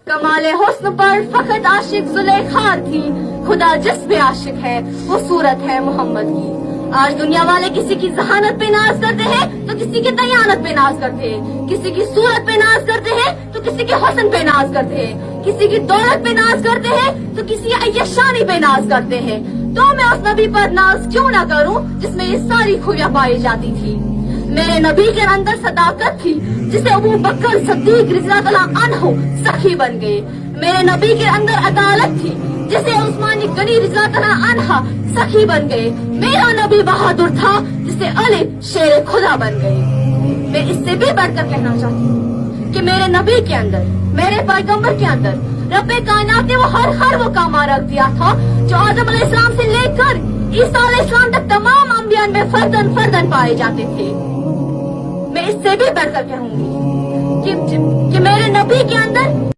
कमाले हुस्न पर फकत आशिक जुलेखा थी, खुदा जिस पे आशिक है वो सूरत है मोहम्मद की। आज दुनिया वाले किसी की जहानत पे नाज करते हैं तो किसी की दयानत पे नाज करते हैं, किसी की सूरत पे नाज करते हैं तो किसी के हुस्न पे नाज करते हैं, किसी की दौलत पे नाज करते हैं तो किसी अय्यशानी पे नाज करते हैं। तो मैं उस नबी पर नाज क्यों ना करूं जिसमें ये सारी खूबियां पाई जाती थी। मेरे नबी के अंदर सदाकत थी जिसे अबू बकर सिद्दीक रज़ियल्लाहु अन्हु सखी बन गए। मेरे नबी के अंदर अदालत थी जिसे उस्मानी गनी रज़ियल्लाहु अन्हा सखी बन गए। मेरा नबी बहादुर था जिसे अली शेर खुदा बन गए। मैं इससे भी बढ़कर कहना चाहती हूँ कि मेरे नबी के अंदर, मेरे पैगंबर के अंदर रब्बे कायनात ने वो हर वो काम रख दिया था जो आदम अलैहिस्सलाम से लेकर ईसा अलैहिस्सलाम तक तमाम अंबिया में फर्दन फर्दन पाए जाते थे। मैं इससे भी बढ़कर कहूंगी कि मेरे नबी के अंदर